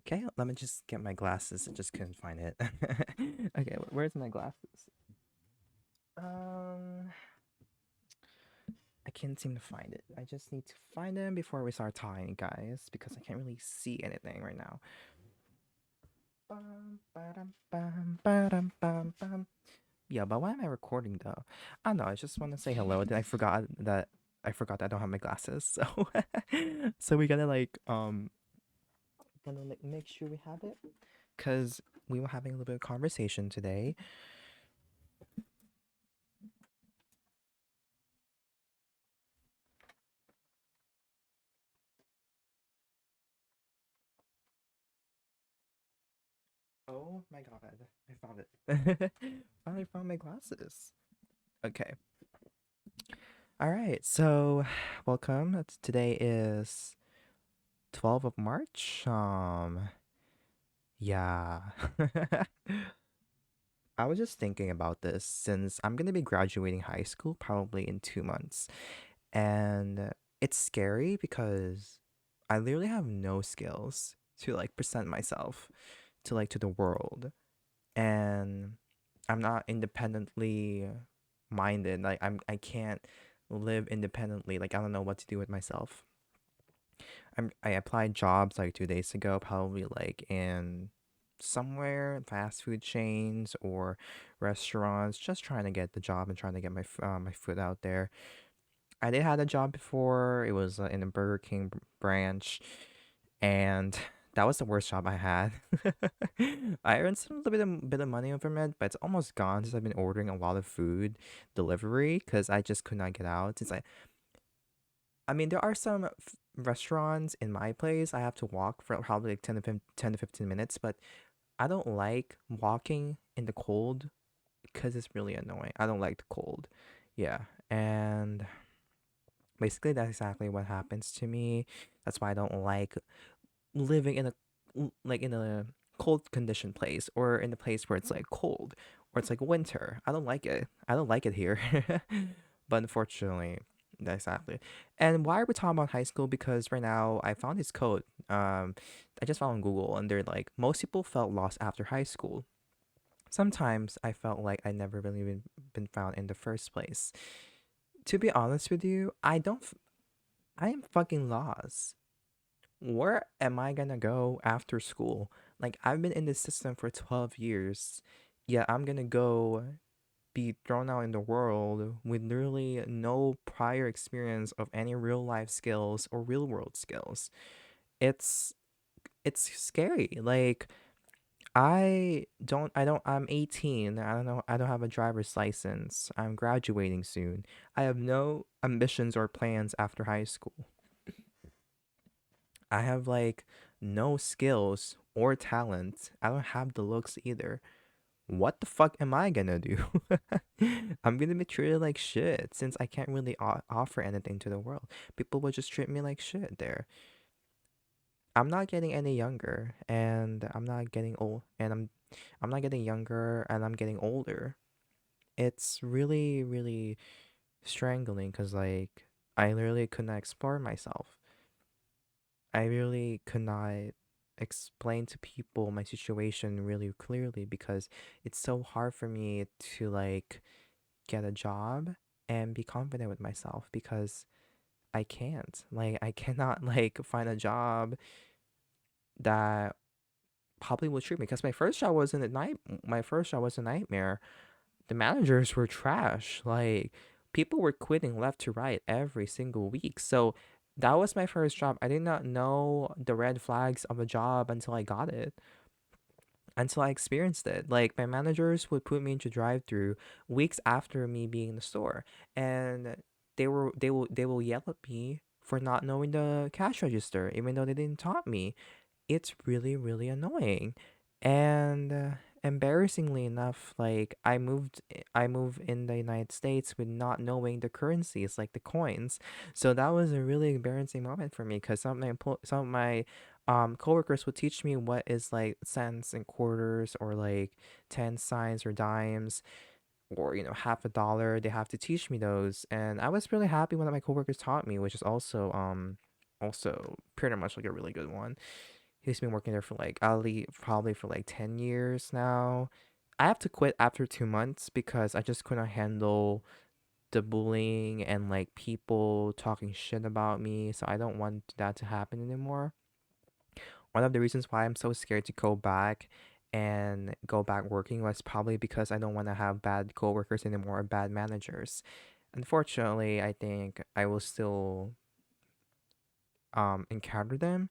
Okay, let me just get my glasses. I just couldn't find it. Okay, where's my glasses? Um, I can't seem to find it. I just need to find them before we start talking, guys, because I can't really see anything right now. Bum. Yeah, but why am I recording though? I don't know. I just want to say hello. Then I forgot that I don't have my glasses. So so we gotta like make sure we have it because we were having a little bit of conversation today. Oh my god, I found it. Finally found my glasses. Okay. All right. So, welcome. Today is 12th of March. Yeah. I was just thinking about this since I'm going to be graduating high school probably in 2 months. And it's scary because I literally have no skills to like present myself to the world. And I'm not independently minded. Like I can't live independently. Like I don't know what to do with myself. I applied jobs like 2 days ago, probably like in somewhere fast food chains or restaurants, just trying to get the job and trying to get my foot out there. I did had a job before. It was in a Burger King branch, and that was the worst job I had. I earned some little bit of money from it, but it's almost gone since I've been ordering a lot of food delivery because I just could not get out. I mean, there are some restaurants in my place I have to walk for probably like 10 to 15 minutes, but I don't like walking in the cold because it's really annoying. I don't like the cold. Yeah, and basically that's exactly what happens to me. That's why I don't like living in in a cold condition place or in a place where it's like cold or it's like winter. I don't like it. I don't like it here. But unfortunately, exactly. And why are we talking about high school? Because right now I found this code. I just found on Google and they're like most people felt lost after high school. Sometimes I felt like I never really been found in the first place. To be honest with you, I am fucking lost. Where am I gonna go after school? Like, I've been in this system for 12 years. Yeah, I'm gonna go be thrown out in the world with literally no prior experience of any real life skills or real world skills. It's it's scary. Like, I'm 18. I don't have a driver's license. I'm graduating soon. I have no ambitions or plans after high school. I have like no skills or talent. I don't have the looks either. What the fuck am I gonna do? I'm gonna be treated like shit since I can't really offer anything to the world. People will just treat me like shit there. I'm not getting any younger and I'm not getting old and I'm not getting younger and I'm getting older. It's really really strangling cuz like I literally could not explore myself. I really could not explain to people my situation really clearly because it's so hard for me to like get a job and be confident with myself because I can't. Like I cannot like find a job that probably will treat me because my first job was a nightmare. The managers were trash. Like people were quitting left to right every single week. So that was my first job. I did not know the red flags of a job until I got it, until I experienced it. Like my managers would put me into drive-through weeks after me being in the store, and they will yell at me for not knowing the cash register, even though they didn't taught me. It's really really annoying, and embarrassingly enough, like I moved in the United States with not knowing the currencies, like the coins. So that was a really embarrassing moment for me because some of my coworkers would teach me what is like cents and quarters or like 10 cents or dimes or half a dollar. They have to teach me those, and I was really happy when my coworkers taught me, which is also pretty much like a really good one. He's been working there for like Ali probably for like 10 years now. I have to quit after 2 months because I just couldn't handle the bullying and like people talking shit about me. So I don't want that to happen anymore. One of the reasons why I'm so scared to go back and go back working was probably because I don't want to have bad coworkers anymore or bad managers. Unfortunately, I think I will still encounter them,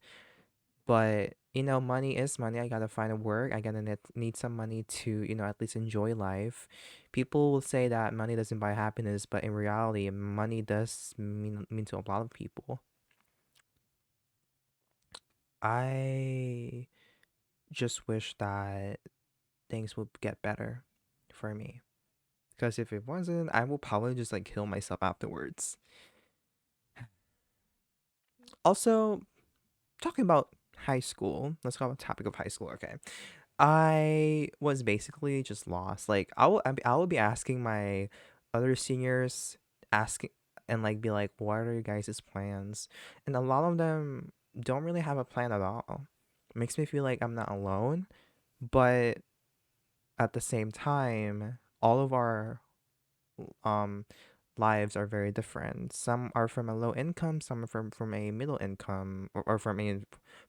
but money is money. I gotta find a work. I gotta need some money to at least enjoy life. People will say that money doesn't buy happiness, but in reality, money does mean to a lot of people. I just wish that things would get better for me. Because if it wasn't, I will probably just like kill myself afterwards. Also, talking about high school, let's go on the topic of high school. Okay. I was basically just lost. Like I will be asking my other seniors, asking and like be like, what are you guys' plans? And a lot of them don't really have a plan at all. It makes me feel like I'm not alone, but at the same time, all of our um lives are very different. Some are from a low income, some are from a middle income or from a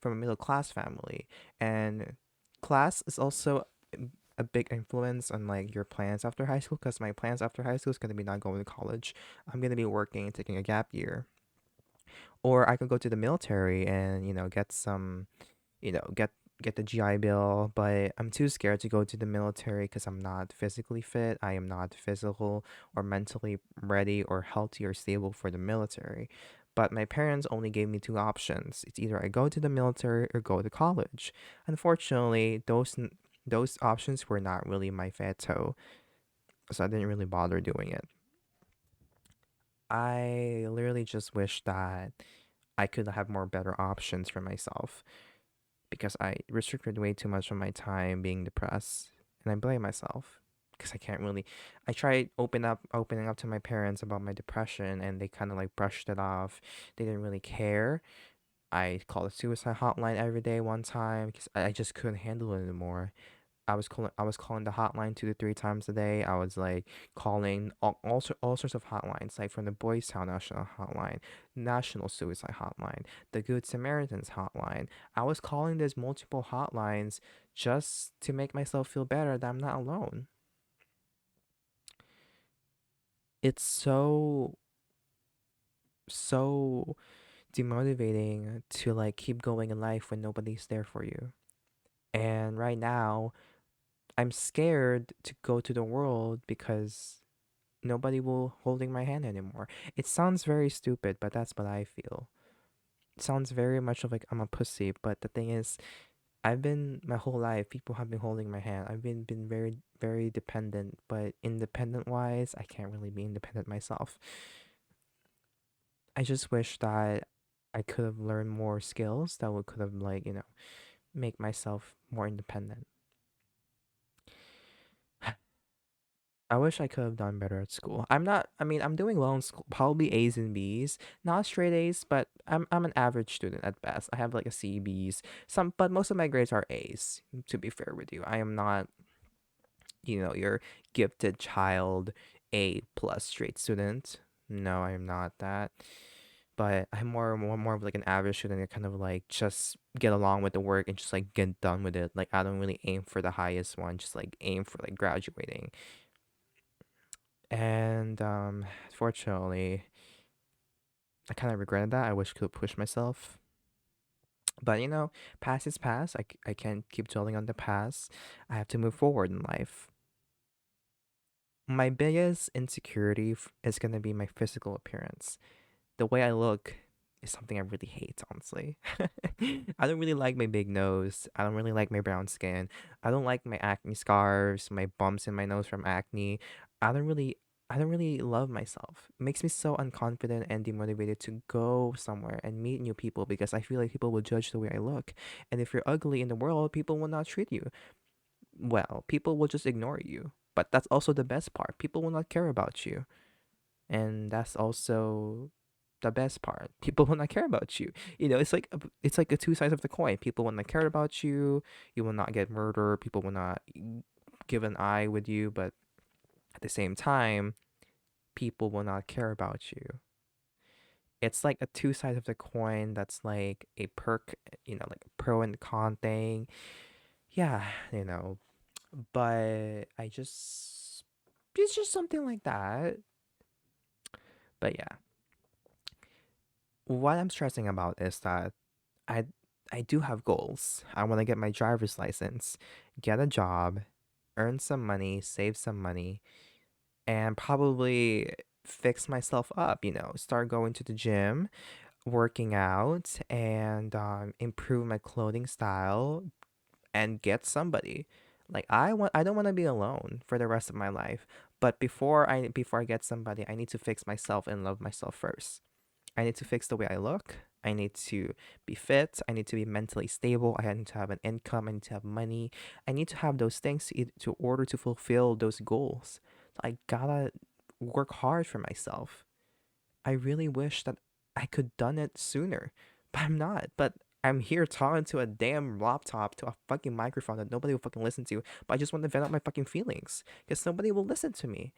middle class family. And class is also a big influence on like your plans after high school because my plans after high school is going to be not going to college. I'm going to be working and taking a gap year. Or I could go to the military and, get some get the GI Bill, but I'm too scared to go to the military because I'm not physically fit. I am not physical or mentally ready or healthy or stable for the military. But my parents only gave me two options. It's either I go to the military or go to college. Unfortunately, those options were not really my veto, so I didn't really bother doing it. I literally just wish that I could have more better options for myself, because I restricted way too much of my time being depressed, and I blame myself because I can't really. I tried opening up to my parents about my depression, and they kind of like brushed it off. They didn't really care. I called a suicide hotline every day one time because I just couldn't handle it anymore. I was calling the hotline 2 to 3 times a day. I was like calling all sorts of hotlines, like from the Boys Town National Hotline, National Suicide Hotline, the Good Samaritans Hotline. I was calling these multiple hotlines just to make myself feel better that I'm not alone. It's so demotivating to like keep going in life when nobody's there for you. And right now, I'm scared to go to the world because nobody will holding my hand anymore. It sounds very stupid, but that's what I feel. It sounds very much of like I'm a pussy, but the thing is, I've been my whole life, people have been holding my hand. I've been very very dependent, but independent wise, I can't really be independent myself. I just wish that I could have learned more skills that would could have like, make myself more independent. I wish I could have done better at school. I mean, I'm doing well in school, probably A's and B's, not straight A's, but I'm an average student at best. I have like a C, B's, but most of my grades are A's, to be fair with you. I am not, your gifted child, A plus straight student. No, I am not that. But I'm more of like an average student that kind of like just get along with the work and just like get done with it. Like I don't really aim for the highest one, just like aim for like graduating. And fortunately, I kind of regretted that. I wish I could push myself. But past is past. I can't keep dwelling on the past. I have to move forward in life. My biggest insecurity is going to be my physical appearance. The way I look is something I really hate, honestly. I don't really like my big nose. I don't really like my brown skin. I don't like my acne scars, my bumps in my nose from acne. I don't really I don't really love myself. It makes me so unconfident and demotivated to go somewhere and meet new people because I feel like people will judge the way I look. And if you're ugly in the world, people will not treat you well. People will just ignore you. But that's also the best part. People will not care about you. And that's also the best part. People will not care about you. It's like the two sides of the coin. People will not care about you. You will not get murdered. People will not give an eye with you. But at the same time, people will not care about you. It's like a two sides of the coin. That's like a perk, like a pro and con thing. Yeah, but it's just something like that. But yeah, what I'm stressing about is that I I do have goals. I want to get my driver's license, get a job, earn some money, save some money, and probably fix myself up, start going to the gym, working out, and improve my clothing style and get somebody. Like I don't want to be alone for the rest of my life. But before I get somebody, I need to fix myself and love myself first. I need to fix the way I look. I need to be fit. I need to be mentally stable. I need to have an income. I need to have money. I need to have those things to order to fulfill those goals. I gotta work hard for myself. I really wish that I could done it sooner, but I'm not. But I'm here talking to a damn laptop, to a fucking microphone that nobody will fucking listen to. But I just want to vent out my fucking feelings because nobody will listen to me.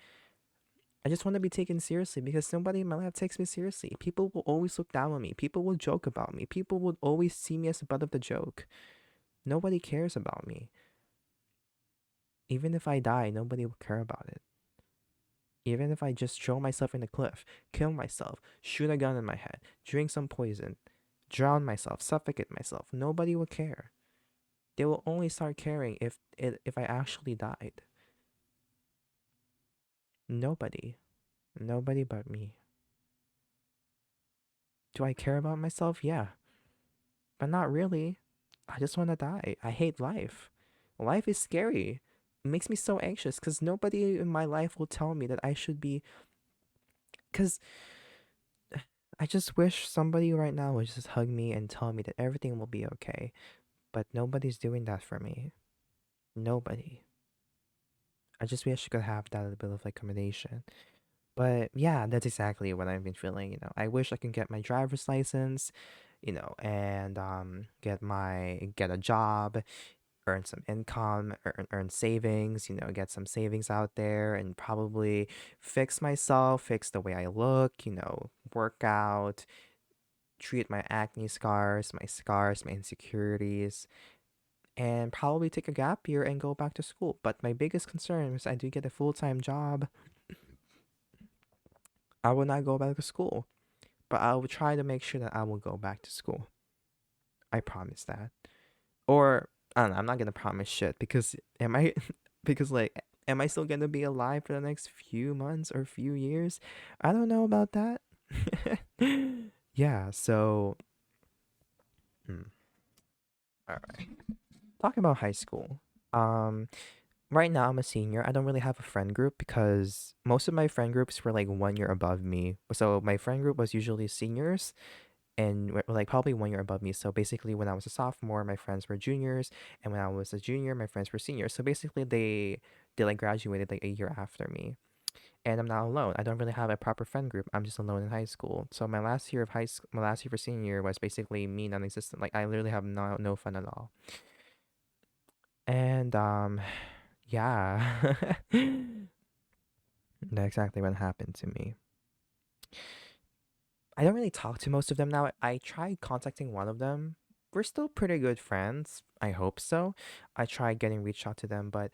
I just want to be taken seriously because nobody in my life takes me seriously. People will always look down on me. People will joke about me. People will always see me as the butt of the joke. Nobody cares about me. Even if I die, nobody will care about it. Even if I just throw myself in a cliff, kill myself, shoot a gun in my head, drink some poison, drown myself, suffocate myself, nobody will care. They will only start caring if I actually died. Nobody. Nobody but me. Do I care about myself? Yeah. But not really. I just want to die. I hate life. Life is scary. It makes me so anxious because nobody in my life will tell me that I should be. Because I just wish somebody right now would just hug me and tell me that everything will be okay. But nobody's doing that for me. Nobody. I just wish I could have that a bit of like accommodation. But yeah, that's exactly what I've been feeling. I wish I can get my driver's license, and get a job, earn some income, earn savings, get some savings out there, and probably fix myself, fix the way I look, work out, treat my acne scars, my insecurities, and probably take a gap year and go back to school. But my biggest concern is I do get a full time job. I will not go back to school, but I will try to make sure that I will go back to school. I promise that. Or I don't know, I'm not gonna promise shit because am I because like am I still gonna be alive for the next few months or few years? I don't know about that. Yeah, so all right. Talking about high school. Um right now I'm a senior. I don't really have a friend group because most of my friend groups were like 1 year above me. So my friend group was usually seniors and like probably 1 year above me. So basically, when I was a sophomore, my friends were juniors, and when I was a junior, my friends were seniors. So basically, they like graduated like a year after me, and I'm not alone. I don't really have a proper friend group. I'm just alone in high school. So my last year of high school, my last year for senior year was basically me non-existent. Like I literally have no fun at all. And yeah, that's exactly what happened to me. I don't really talk to most of them now. I tried contacting one of them. We're still pretty good friends. I hope so. I tried getting reached out to them, but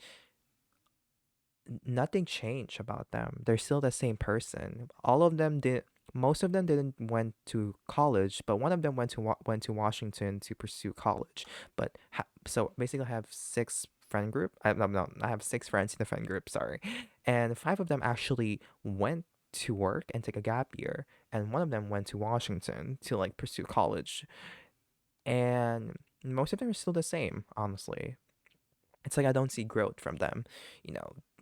nothing changed about them. They're still the same person. All of them did. Most of them didn't went to college, but one of them went to Washington to pursue college. But so basically, I have six friend group. No, I have six friends in the friend group. Sorry, and five of them actually went to work and take a gap year, and one of them went to Washington to like pursue college. And most of them are still the same, honestly. It's like I don't see growth from them.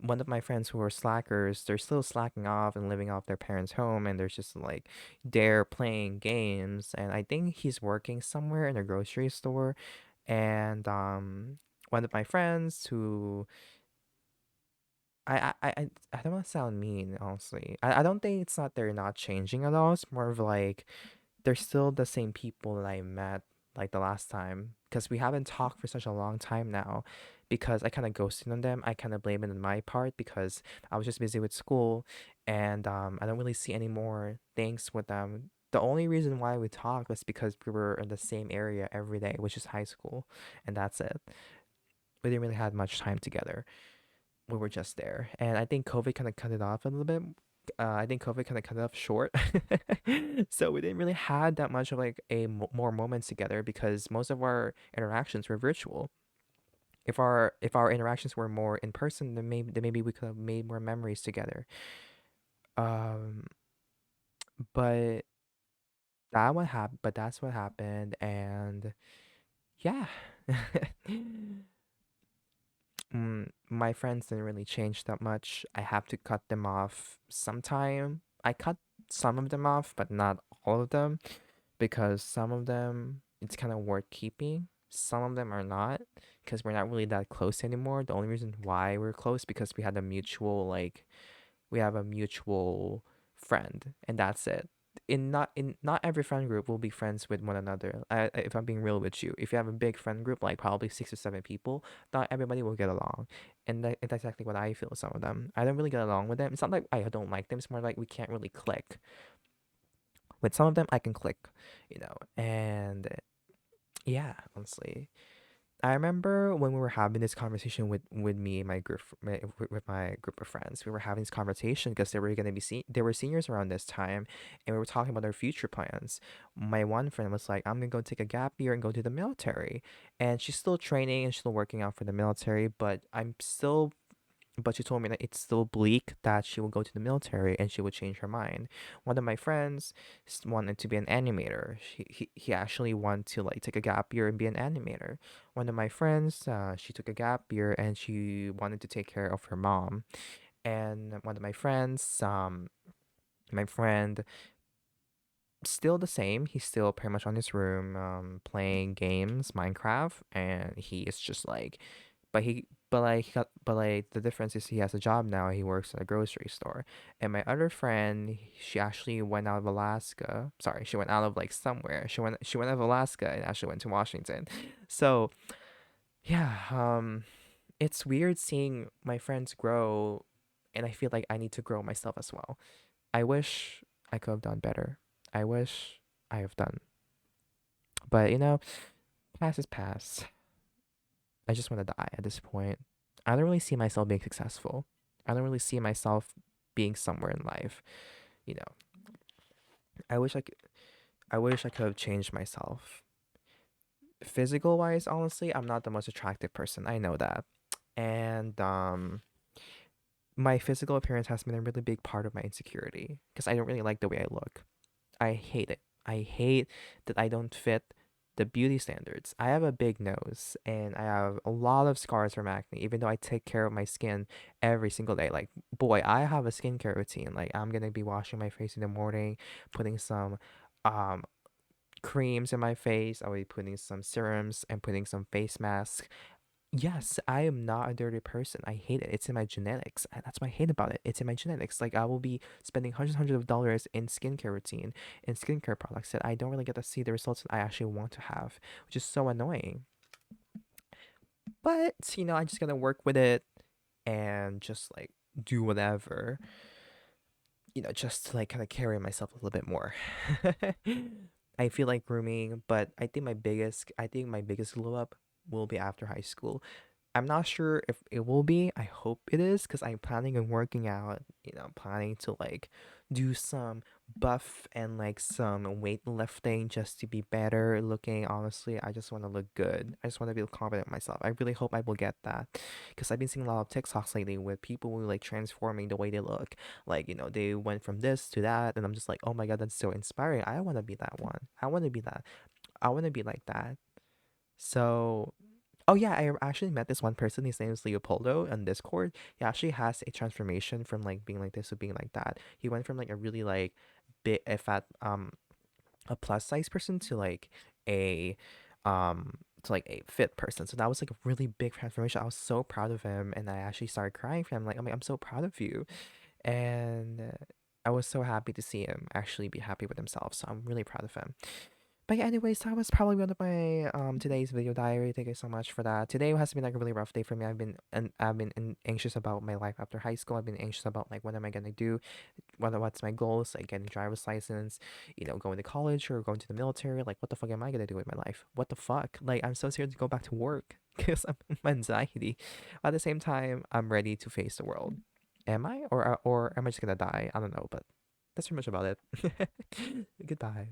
One of my friends who are slackers, they're still slacking off and living off their parents' home, and they're just like they're playing games. And I think he's working somewhere in a grocery store. And one of my friends who I don't want to sound mean, honestly. I don't think it's not they're not changing at all. It's more of like they're still the same people that I met like the last time because we haven't talked for such a long time now because I kind of ghosted on them. I kind of blame it on my part because I was just busy with school and I don't really see any more things with them. The only reason why we talked was because we were in the same area every day, which is high school, and that's it. We didn't really have much time together. We were just there. And I think COVID kind of cut it off a little bit. I think COVID kind of cut it off short. So we didn't really had that much of like more moments together because most of our interactions were virtual. If our interactions were more in person, then maybe we could have made more memories together. Um, but but that's what happened, and yeah. My friends didn't really change that much. I have to cut them off sometime. I cut some of them off, but not all of them, because some of them it's kind of worth keeping. Some of them are not, because we're not really that close anymore. The only reason why we're close because we have a mutual friend, and that's it. In not every friend group will be friends with one another. If I'm being real with you, if you have a big friend group, like probably 6 or 7 people, not everybody will get along, and that's exactly what I feel with some of them. I don't really get along with them. It's not like I don't like them. It's more like we can't really click. With some of them, I can click, and yeah, honestly. I remember when we were having this conversation with me and my group with my group of friends. We were having this conversation because they were seniors around this time, and we were talking about their future plans. My one friend was like, "I'm gonna go take a gap year and go to the military," and she's still training and she's still working out for the military. But she told me that it's still bleak that she will go to the military and she would change her mind. One of my friends wanted to be an animator. He actually wanted to like take a gap year and be an animator. One of my friends, she took a gap year and she wanted to take care of her mom. And one of my friends, my friend, still the same. He's still pretty much on his room, playing games, Minecraft, and he is just like but like the difference is he has a job now. He works at a grocery store. And my other friend, she actually went out of Alaska. Sorry, she went out of like somewhere. She went out of Alaska and actually went to Washington. So yeah, it's weird seeing my friends grow, and I feel like I need to grow myself as well. I wish I could have done better. I wish I have done, but past is past. I just want to die at this point. I don't really see myself being successful. I don't really see myself being somewhere in life. You know, I wish I could. I wish I could have changed myself. Physical wise, honestly, I'm not the most attractive person. I know that, and my physical appearance has been a really big part of my insecurity because I don't really like the way I look. I hate it. I hate that I don't fit the beauty standards. I have a big nose and I have a lot of scars from acne, even though I take care of my skin every single day. Like, boy, I have a skincare routine. Like, I'm gonna be washing my face in the morning, putting some um creams in my face. I'll be putting some serums and putting some face masks. Yes, I am not a dirty person. I hate it. It's in my genetics. And that's what I hate about it. It's in my genetics. Like I will be spending hundreds of dollars in skincare routine and skincare products that I don't really get to see the results that I actually want to have, which is so annoying. But, I just gotta work with it and just like do whatever, just to like kind of carry myself a little bit more. I feel like grooming, but I think my biggest glow up will be after high school. I'm not sure if it will be. I hope it is because I'm planning on working out, planning to like do some buff and like some weightlifting just to be better looking. Honestly, I just want to look good. I just want to feel confident in myself. I really hope I will get that because I've been seeing a lot of TikToks lately with people who like transforming the way they look. Like, they went from this to that, and I'm just like, oh my God, that's so inspiring. I want to be that one. I want to be that. I want to be like that. So, oh yeah, I actually met this one person. His name is Leopoldo on Discord. He actually has a transformation from like being like this to being like that. He went from like a really like big, a fat, a plus size person to like a to like a fit person. So that was like a really big transformation. I was so proud of him, and I actually started crying for him. Like, I'm so proud of you, and I was so happy to see him actually be happy with himself. So I'm really proud of him. But yeah, anyways, that was probably one of my today's video diary. Thank you so much for that. Today has been like a really rough day for me. I've been anxious about my life after high school. I've been anxious about like what am I gonna do, what's my goals, like getting driver's license, going to college or going to the military. Like what the fuck am I gonna do with my life? What the fuck? Like I'm so scared to go back to work because I'm anxiety. At the same time, I'm ready to face the world. Am I or am I just gonna die? I don't know, but that's pretty much about it. Goodbye.